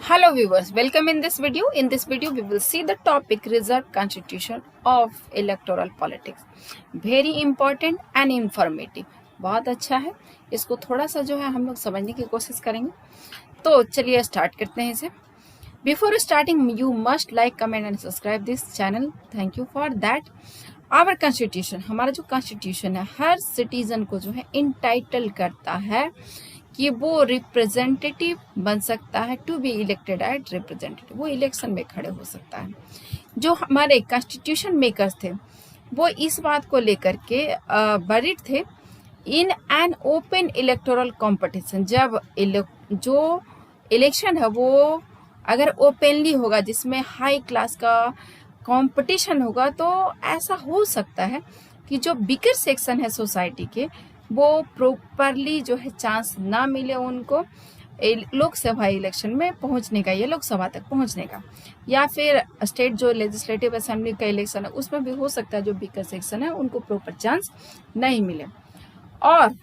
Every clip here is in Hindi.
Hello viewers, welcome in this video. In this video we will see the topic reserved constitution of electoral politics. Very important and informative. बहुत अच्छा है. इसको थोड़ा सा जो है हम लोग समझने की कोशिश करेंगे. तो चलिए स्टार्ट करते हैं इसे. Before starting, you must like, comment and subscribe this channel. Thank you for that. Our constitution, हमारा जो constitution है हर citizen को जो है entitle करता है कि वो रिप्रेजेंटेटिव बन सकता है, to be elected at representative, वो इलेक्शन में खड़े हो सकता है. जो हमारे कॉन्स्टिट्यूशन मेकर्स थे वो इस बात को लेकर के बरीड थे in an open electoral competition. जब जो इलेक्शन है वो अगर ओपनली होगा, जिसमें हाई क्लास का कंपटीशन होगा, तो ऐसा हो सकता है कि जो बिगर सेक्शन है सोसाइटी के वो प्रॉपरली जो है चांस ना मिले उनको लोकसभा इलेक्शन में पहुंचने का, या लोकसभा तक पहुंचने का, या फिर स्टेट जो लेजिस्लेटिव असेंबली का इलेक्शन है उसमें भी हो सकता है जो बिगर सेक्शन है उनको प्रॉपर चांस नहीं मिले. और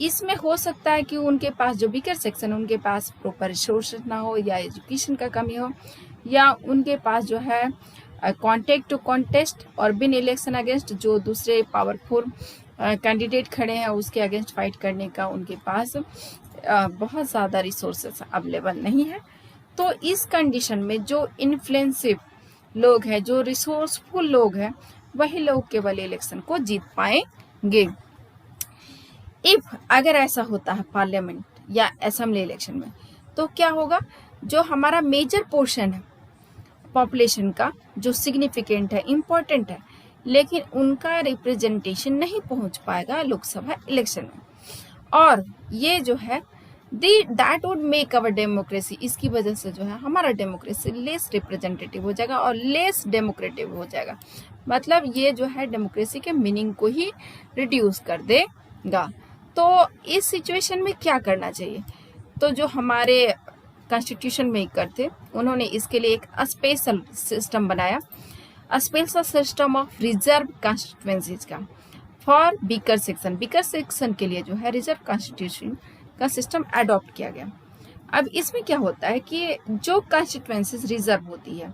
इसमें हो सकता है कि उनके पास जो बिगर सेक्शन है उनके पास प्रॉपर रिसोर्सेज ना हो, या एजुकेशन का कमी हो, या उनके पास जो है कॉन्टेक्ट टू कॉन्टेस्ट और बिन इलेक्शन अगेंस्ट जो दूसरे पावरफुल कैंडिडेट खड़े हैं उसके अगेंस्ट फाइट करने का उनके पास बहुत ज़्यादा रिसोर्सेस अवेलेबल नहीं है. तो इस कंडीशन में जो इन्फ्लुएंसिव लोग हैं, जो रिसोर्सफुल लोग हैं, वही लोग केवल इलेक्शन को जीत पाएंगे. इफ अगर ऐसा होता है पार्लियामेंट या असेंबली इलेक्शन में, तो क्या होगा, जो हमारा मेजर पोर्शन है पॉपुलेशन का, जो सिग्निफिकेंट है, इम्पोर्टेंट है, लेकिन उनका रिप्रेजेंटेशन नहीं पहुंच पाएगा लोकसभा इलेक्शन में, और ये जो है that would make our democracy, इसकी वजह से जो है हमारा डेमोक्रेसी लेस रिप्रेजेंटेटिव हो जाएगा और लेस डेमोक्रेटिव हो जाएगा. मतलब ये जो है डेमोक्रेसी के मीनिंग को ही रिड्यूस कर देगा. तो इस सिचुएशन में क्या करना चाहिए? तो जो हमारे कॉन्स्टिट्यूशन मेकर थे उन्होंने इसके लिए एक स्पेशल सिस्टम बनाया, special system of reserve constituencies का for bigger section. Bigger section के लिए जो है रिजर्व कॉन्स्टिट्यूशन का सिस्टम अडॉप्ट किया गया. अब इसमें क्या होता है कि जो कॉन्स्टिट्यूएंसीज रिजर्व होती है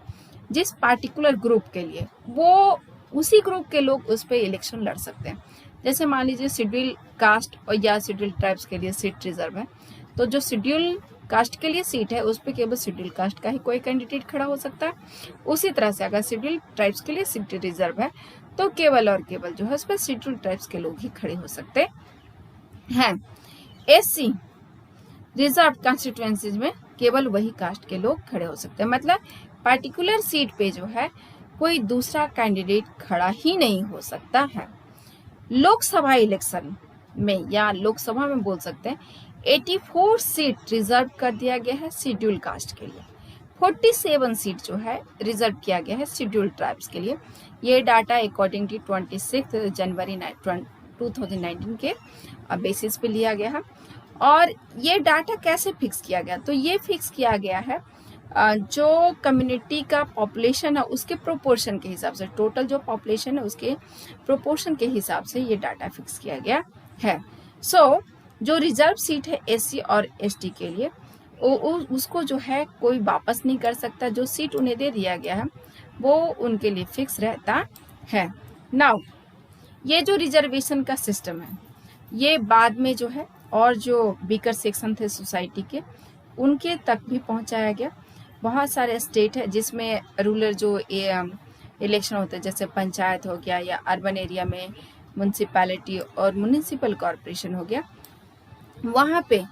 जिस पार्टिकुलर ग्रुप के लिए, वो उसी ग्रुप के लोग उस पर इलेक्शन लड़ सकते हैं. जैसे मान लीजिए शेड्यूल कास्ट और या शेड्यूल ट्राइब्स के लिए सीट रिजर्व है, तो जो शेड्यूल कास्ट के लिए सीट है उस पर केवल शेड्यूल कास्ट का ही कोई कैंडिडेट खड़ा हो सकता है. उसी तरह से अगर शेड्यूल ट्राइब्स के लिए सीट रिजर्व है तो केवल और केवल जो है उस पर शेड्यूल ट्राइब्स के लोग ही खड़े हो सकते हैं. एससी रिजर्व कॉन्स्टिट्यूएंसीज में केवल वही कास्ट के लोग खड़े हो सकते हैं. मतलब पर्टिकुलर सीट पे जो है कोई दूसरा कैंडिडेट खड़ा ही नहीं हो सकता है. लोकसभा इलेक्शन में या लोकसभा में बोल सकते हैं 84 सीट रिजर्व कर दिया गया है शेड्यूल कास्ट के लिए. 47 सीट जो है रिजर्व किया गया है शेड्यूल ट्राइब्स के लिए. ये डाटा अकॉर्डिंग टू 26 जनवरी 2019 के बेसिस पे लिया गया है. और ये डाटा कैसे फिक्स किया गया? तो ये फिक्स किया गया है जो कम्युनिटी का पॉपुलेशन है उसके प्रोपोर्शन के हिसाब से, टोटल जो पॉपुलेशन है उसके प्रोपोर्शन के हिसाब से ये डाटा फिक्स किया गया है. सो जो रिजर्व सीट है एससी और एसटी के लिए उसको जो है कोई वापस नहीं कर सकता. जो सीट उन्हें दे दिया गया है वो उनके लिए फिक्स रहता है. नाउ ये जो रिजर्वेशन का सिस्टम है ये बाद में जो है और जो बिगर सेक्शन थे सोसाइटी के उनके तक भी पहुंचाया गया. बहुत सारे स्टेट है जिसमें रूरल जो इलेक्शन होते हैं, जैसे पंचायत हो गया या अर्बन एरिया में म्यूनसिपैलिटी और म्यूनिसिपल कॉरपोरेशन हो गया, वहाँ पे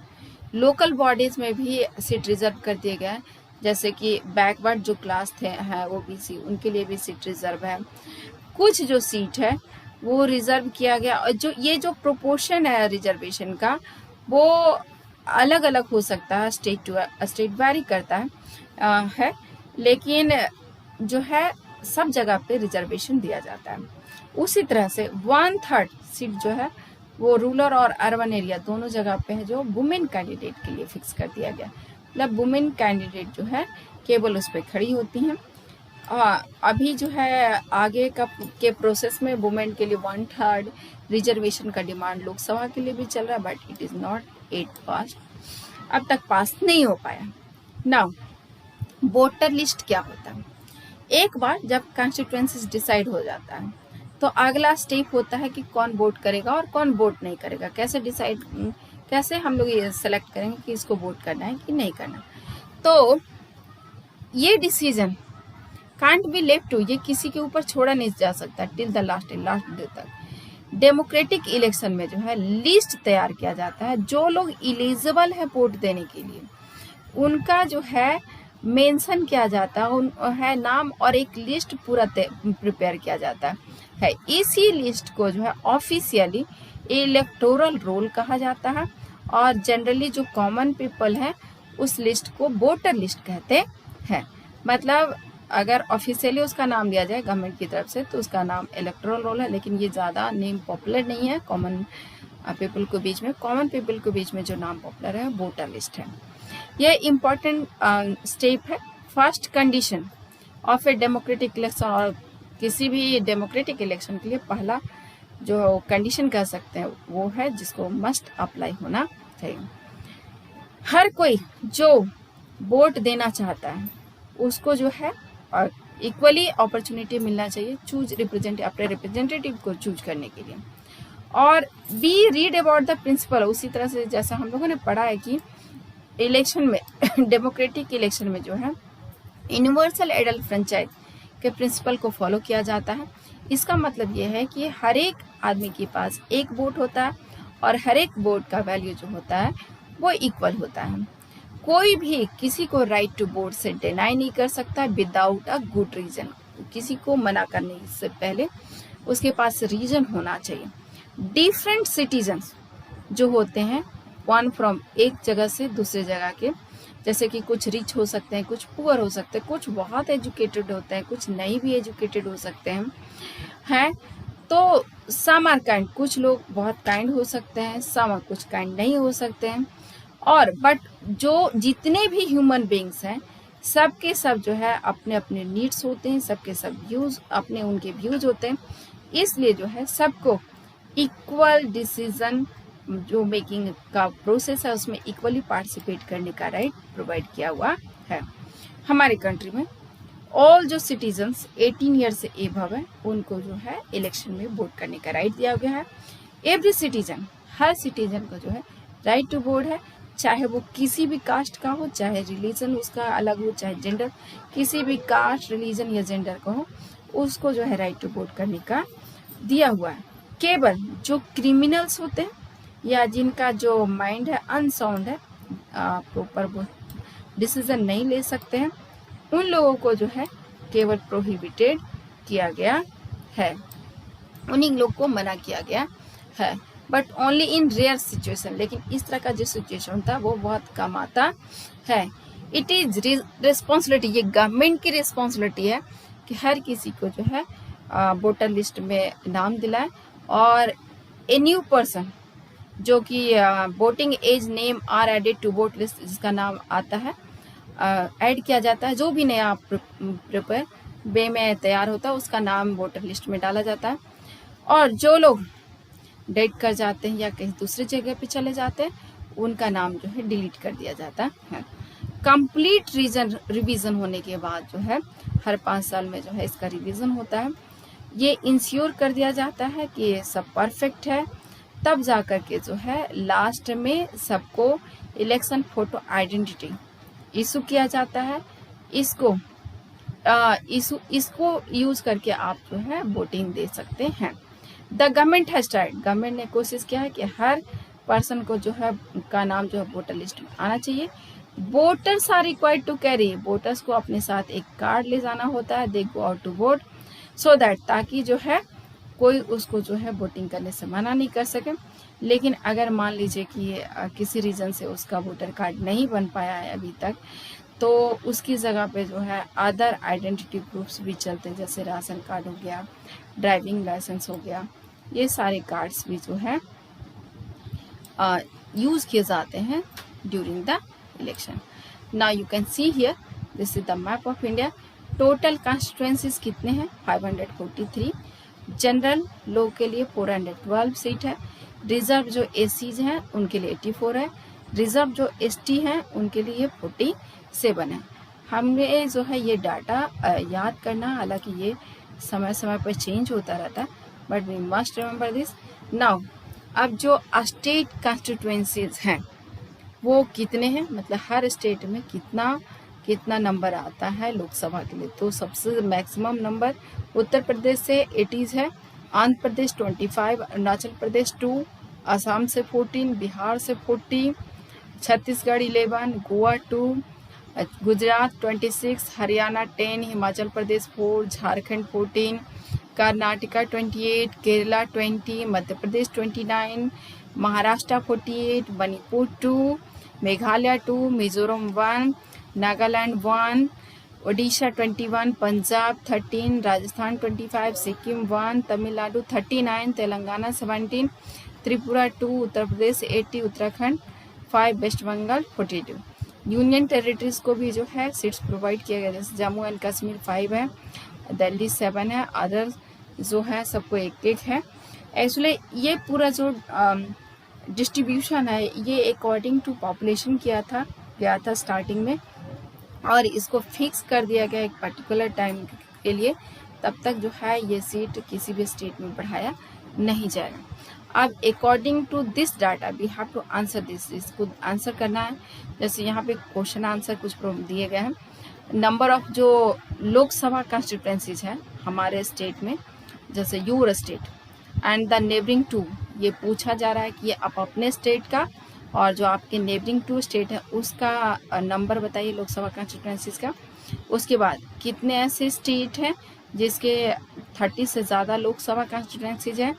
लोकल बॉडीज में भी सीट रिजर्व कर दिए गए हैं. जैसे कि बैकवर्ड जो क्लास थे हैं ओबीसी, उनके लिए भी सीट रिजर्व है. कुछ जो सीट है वो रिजर्व किया गया. और जो ये जो प्रोपोर्शन है रिजर्वेशन का वो अलग अलग हो सकता है, स्टेट टू स्टेट वैरी करता है, लेकिन जो है सब जगह पे रिजर्वेशन दिया जाता है. उसी तरह से 1/3 सीट जो है वो रूरल और अर्बन एरिया दोनों जगह पे है जो वुमेन कैंडिडेट के लिए फिक्स कर दिया गया. मतलब वुमेन कैंडिडेट जो है केवल उस पर खड़ी होती हैं. अभी जो है आगे के प्रोसेस में वुमेन के लिए 1/3 रिजर्वेशन का डिमांड लोकसभा के लिए भी चल रहा है, बट इट इज नॉट 8 पास, अब तक पास नहीं हो पाया. नाउ वोटर लिस्ट क्या होता है? एक बार जब कॉन्स्टिट्यूएंसीज डिसाइड हो जाता है तो अगला स्टेप होता है कि कौन वोट करेगा और कौन वोट नहीं करेगा। कैसे हम लोग ये सेलेक्ट करेंगे कि इसको वोट करना है कि नहीं करना। तो ये decision can't be left to, ये किसी के ऊपर छोड़ा नहीं जा सकता टिल द लास्ट डे तक। डेमोक्रेटिक इलेक्शन में जो है लिस्ट तैयार किया जाता है, जो लोग इलिजिबल है वोट देने के लिए उनका जो है मेंशन किया जाता है नाम, और एक लिस्ट पूरा प्रिपेयर किया जाता है। इसी लिस्ट को जो है ऑफिशियली इलेक्टोरल रोल कहा जाता है, और जनरली जो कॉमन पीपल है उस लिस्ट को वोटर लिस्ट कहते हैं। मतलब अगर ऑफिशियली उसका नाम दिया जाए गवर्नमेंट की तरफ से तो उसका नाम इलेक्टोरल रोल है, लेकिन ये ज़्यादा नेम पॉपुलर नहीं है कॉमन पीपल के बीच में। कॉमन पीपल के बीच में जो नाम पॉपुलर है वोटर लिस्ट है। ये इम्पॉर्टेंट स्टेप है। First condition of a democratic election, और किसी भी डेमोक्रेटिक इलेक्शन के लिए पहला जो कंडीशन कह सकते हैं वो है जिसको मस्ट अप्लाई होना चाहिए। हर कोई जो वोट देना चाहता है उसको जो है इक्वली अपॉर्चुनिटी मिलना चाहिए चूज अपने रिप्रेजेंटेटिव को चूज करने के लिए। और be read about the principle, उसी तरह से जैसा हम लोगों ने पढ़ा है कि इलेक्शन में डेमोक्रेटिक इलेक्शन में जो है यूनिवर्सल एडल्ट फ्रेंचाइज के प्रिंसिपल को फॉलो किया जाता है। इसका मतलब ये है कि हर एक आदमी के पास एक वोट होता है और हर एक वोट का वैल्यू जो होता है वो इक्वल होता है। कोई भी किसी को राइट टू वोट से डिनाई नहीं कर सकता विदाउट अ गुड रीजन। किसी को मना करने से पहले उसके पास रीजन होना चाहिए। डिफरेंट सिटीजन्स जो होते हैं वन फ्रॉम एक जगह से दूसरे जगह के, जैसे कि कुछ रिच हो सकते हैं, कुछ पुअर हो सकते हैं, कुछ बहुत एजुकेटेड होते हैं, कुछ नहीं भी एजुकेटेड हो सकते हैं। तो सम आर काइंड, कुछ लोग बहुत काइंड हो सकते हैं, सम कुछ काइंड नहीं हो सकते हैं। और बट जो जितने भी ह्यूमन बींग्स हैं सब के सब जो है अपने अपने नीड्स होते हैं, सबके सब व्यूज अपने उनके व्यूज होते हैं। इसलिए जो है सबको इक्वल डिसीजन जो मेकिंग का प्रोसेस है उसमें इक्वली पार्टिसिपेट करने का राइट प्रोवाइड किया हुआ है। हमारे कंट्री में ऑल जो सिटीजन्स 18 ईयर से एबव है उनको जो है इलेक्शन में वोट करने का राइट दिया गया है। एवरी सिटीजन, हर सिटीजन को जो है राइट टू वोट है, चाहे वो किसी भी कास्ट का हो, चाहे रिलीजन उसका अलग हो, चाहे जेंडर किसी भी कास्ट रिलीजन या जेंडर का हो, उसको जो है राइट टू वोट करने का दिया हुआ है। केवल जो क्रिमिनल्स होते हैं या जिनका जो माइंड है अनसाउंड है, प्रॉपर वो डिसीजन नहीं ले सकते हैं, उन लोगों को जो है केवल प्रोहिबिटेड किया गया है, उन्हीं लोग को मना किया गया है। But only in rare situation, लेकिन इस तरह का जो सिचुएशन होता है वो बहुत कम आता है। इट इज रिस्पॉन्सिबिलिटी, ये गवर्नमेंट की रिस्पॉन्सिबिलिटी है कि हर किसी को जो है वोटर लिस्ट में नाम दिलाए, और ए न्यू पर्सन जो कि voting age name are added to vote list, जिसका नाम आता है ऐड किया जाता है, जो भी नया प्रिपेयर वे में तैयार होता है उसका नाम वोटर लिस्ट में डाला जाता है। और जो लोग डेट कर जाते हैं या कहीं दूसरी जगह पे चले जाते हैं उनका नाम जो है डिलीट कर दिया जाता है। कंप्लीट रिवीजन होने के बाद जो है हर 5 साल में जो है इसका रिवीजन होता है। ये इंश्योर कर दिया जाता है कि ये सब परफेक्ट है, तब जा कर के जो है लास्ट में सबको इलेक्शन फोटो आइडेंटिटी इशू किया जाता है। इसको यूज करके आप जो है वोटिंग दे सकते हैं। The government has tried, government ने कोशिश किया है कि हर पर्सन को जो है का नाम जो है वोटर लिस्ट में आना चाहिए। Voters are required to carry, voters को अपने साथ एक कार्ड ले जाना होता है, they go out to vote so that, ताकि जो है कोई उसको जो है वोटिंग करने से मना नहीं कर सके। लेकिन अगर मान लीजिए कि किसी रीजन से उसका वोटर कार्ड नहीं बन पाया है अभी तक, तो उसकी जगह पे जो है अदर आइडेंटिटी प्रूफ्स भी चलते हैं, जैसे राशन कार्ड हो गया, ड्राइविंग लाइसेंस हो गया, ये सारे कार्ड्स भी जो है यूज किए जाते हैं during the election. Now you can see here, this is the map of India. Total constituencies कितने हैं? 543। जनरल लोग के लिए 412 सीट है। रिजर्व जो एसीज हैं उनके लिए 84 है। रिजर्व जो एसटी हैं उनके लिए 47 है। हमने जो है ये डाटा याद करना, हालांकि ये समय समय पर चेंज होता रहता है, but we must remember this. Now अब जो स्टेट कॉन्स्टिट्यूएंसीज हैं वो कितने हैं, मतलब हर स्टेट में कितना नंबर आता है लोकसभा के लिए। तो सबसे मैक्सिमम नंबर उत्तर प्रदेश से 80 है, आंध्र प्रदेश 25, अरुणाचल प्रदेश 2, असम से 14, बिहार से 40, Chhattisgarh 11, Goa 2, Gujarat 26, Haryana 10, Himachal Pradesh 4, Jharkhand 14, Karnataka 28, Kerala 20, Madhya Pradesh 29, Maharashtra 48, Manipur 2, Meghalaya 2, Mizoram 1, Nagaland 1, Odisha 21, Punjab 13, Rajasthan 25, Sikkim 1, Tamil Nadu 39, Telangana 17, Tripura 2, Uttar Pradesh 80, Uttarakhand 5, west Bengal 42। Union territories को भी जो है सीट्स प्रोवाइड किया गया, जैसे जम्मू एंड कश्मीर 5 है, दिल्ली 7 है, अदर जो है सबको 1-1 है। एक्चुअली ये पूरा जो डिस्ट्रीब्यूशन है ये अकॉर्डिंग टू पॉपुलेशन गया था स्टार्टिंग में, और इसको फिक्स कर दिया गया एक पर्टिकुलर टाइम के लिए, तब तक जो है ये सीट किसी भी स्टेट में बढ़ाया नहीं जाएगा। अब according to this data we have to answer this, इसको आंसर करना है। जैसे यहाँ पे क्वेश्चन आंसर कुछ दिए गए हैं। नंबर ऑफ जो लोकसभा कॉन्स्टिट्यूएंसीज है हमारे स्टेट में, जैसे your state and the neighbouring 2, ये पूछा जा रहा है कि आप अपने स्टेट का और जो आपके नेबरिंग 2 स्टेट है उसका नंबर बताइए लोकसभा कॉन्स्टिट्यूएंसीज का। उसके बाद कितने ऐसे स्टेट हैं जिसके 30 से ज़्यादा लोकसभा कॉन्स्टिट्यूएंसीज हैं।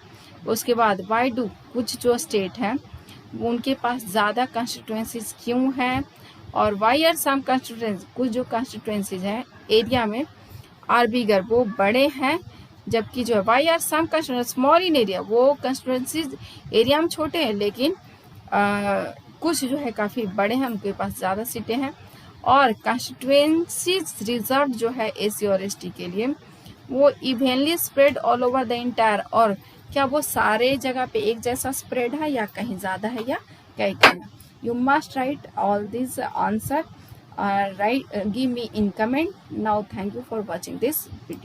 उसके बाद वाई डू, कुछ जो स्टेट हैं उनके पास ज़्यादा कॉन्स्टिट्यूएंसीज क्यों हैं, और वाई आर सम कॉन्स्टिट्यूएंसी, कुछ जो कॉन्स्टिट्यूएंसीज हैं एरिया में आर बिगर, वो बड़े हैं, जबकि जो why are some constituency small in area, वो कॉन्स्टिट्यूएंसीज एरिया में छोटे हैं लेकिन कुछ जो है काफ़ी बड़े हैं, उनके पास ज़्यादा सीटें हैं। और कॉन्स्टिट्यूएंसीज रिजर्व जो है एससी और एसटी के लिए वो evenly spread all over the entire, और क्या वो सारे जगह पे एक जैसा स्प्रेड है या कहीं ज़्यादा है या कहीं कम है। You must write all this answer, right give me in comment. Now thank you for watching this video.